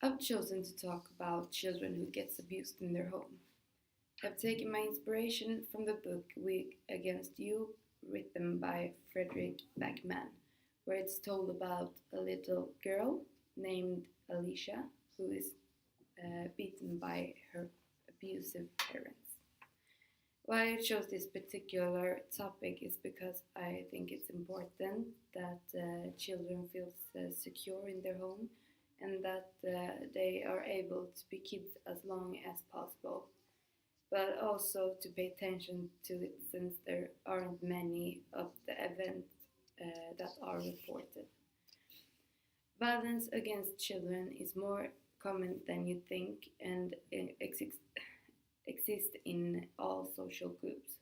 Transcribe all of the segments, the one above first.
I've chosen to talk about children who gets abused in their home. I've taken my inspiration from the book Weak Against You, written by Frederick Backman, where it's told about a little girl named Alicia who is beaten by her abusive parents. Why I chose this particular topic is because I think it's important that children feel secure in their home and that they are able to be kids as long as possible, but also to pay attention to it since there aren't many of the events that are reported. Violence against children is more common than you think and exists in all social groups,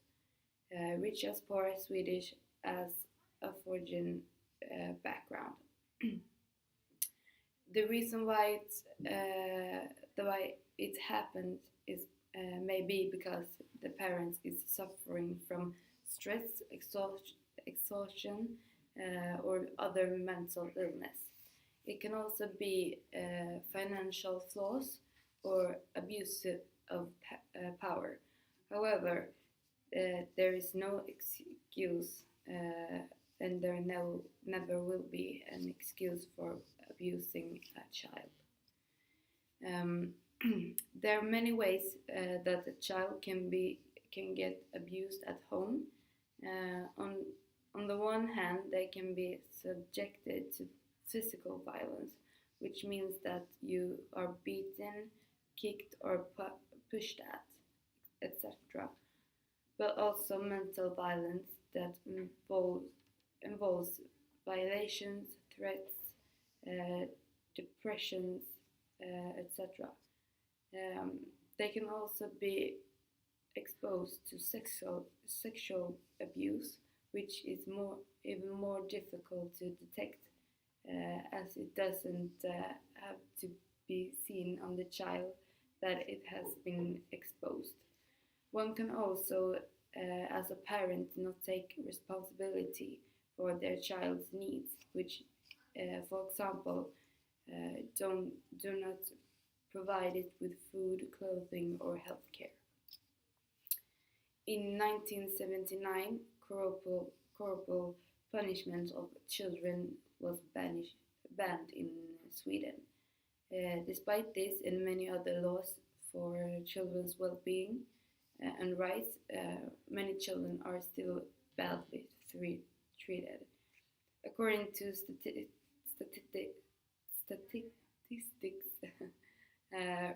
rich as poor, Swedish as a foreign background. The reason why it happened is maybe because the parents is suffering from stress, exhaustion, or other mental illness. It can also be financial flaws or abuse of power. However, there is no excuse, and there never will be an excuse for abusing a child. Um, there are many ways that a child can get abused at home. On the one hand, they can be subjected to physical violence, which means that you are beaten, kicked, or pushed at, etc. But also mental violence that involves violations, threats, depressions, etc. They can also be exposed to sexual abuse, which is even more difficult to detect, as it doesn't have to be seen on the child that it has been exposed. One can also, as a parent, not take responsibility for their child's needs, which, for example, do not provide it with food, clothing, or healthcare. In 1979, corporal punishment of children was banned in Sweden. Despite this and many other laws for children's well-being and rights, many children are still badly treated. According to statistics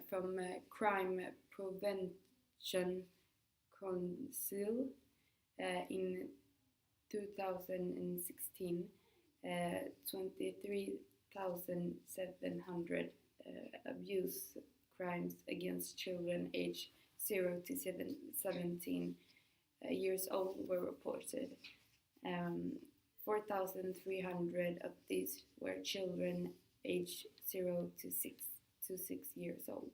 from Crime Prevention Council in 2016, 23,700 abuse crimes against children aged 0 to 17 years old were reported. 4,300 of these were children aged 0 to 6 years old.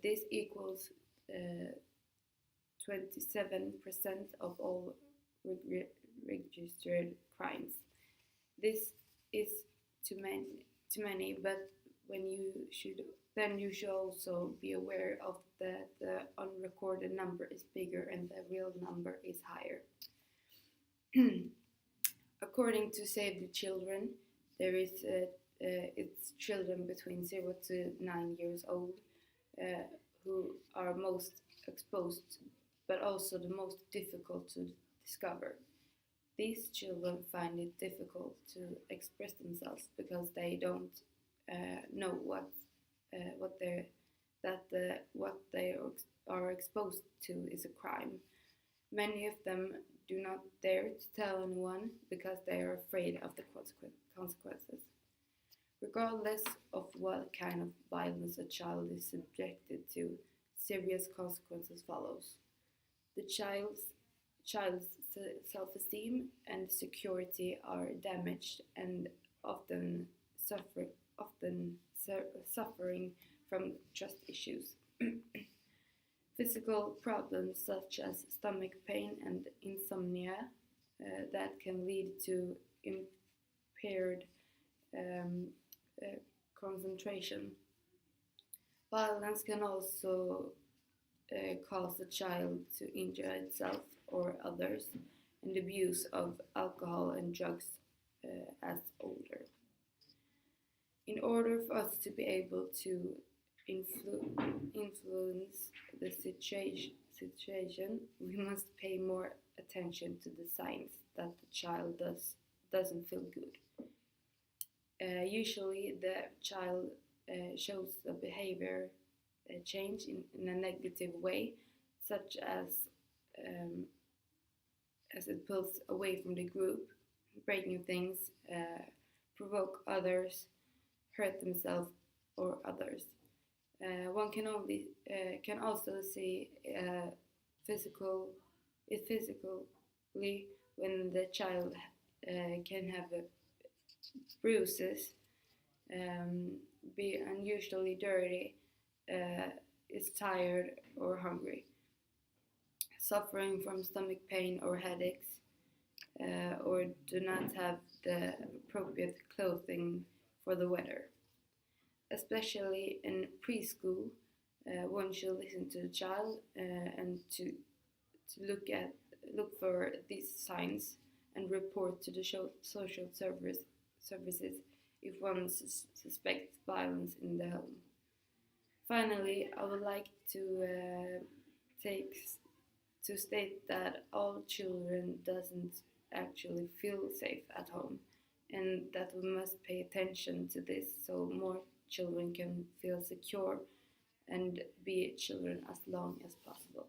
This equals 27% of all registered crimes. This is too many, but you should also be aware of that the unrecorded number is bigger and the real number is higher. According to Save the Children, there is it's children between 0 to 9 years old who are most exposed, but also the most difficult to discover. These children find it difficult to express themselves because they don't know what they are exposed to is a crime. Many of them do not dare to tell anyone because they are afraid of the consequences. Regardless of what kind of violence a child is subjected to, serious consequences follows. The child's self-esteem and security are damaged and often suffering from trust issues. Physical problems such as stomach pain and insomnia that can lead to impaired concentration, Violence can also cause a child to injure itself or others, and abuse of alcohol and drugs as older. In order for us to be able to influence the situation, we must pay more attention to the signs that the child doesn't feel good. Usually, the child shows a behavior change in a negative way, such um, as it pulls away from the group, breaking things, provoke others, hurt themselves or others. One can also see physical it physically when the child can have bruises, be unusually dirty, is tired or hungry, suffering from stomach pain or headaches, or do not have the appropriate clothing for the weather. Especially in preschool, one should listen to the child and to look for these signs and report to the social services if one suspects violence in the home. Finally, I would like take to state that all children doesn't actually feel safe at home, and that we must pay attention to this so more children can feel secure and be children as long as possible.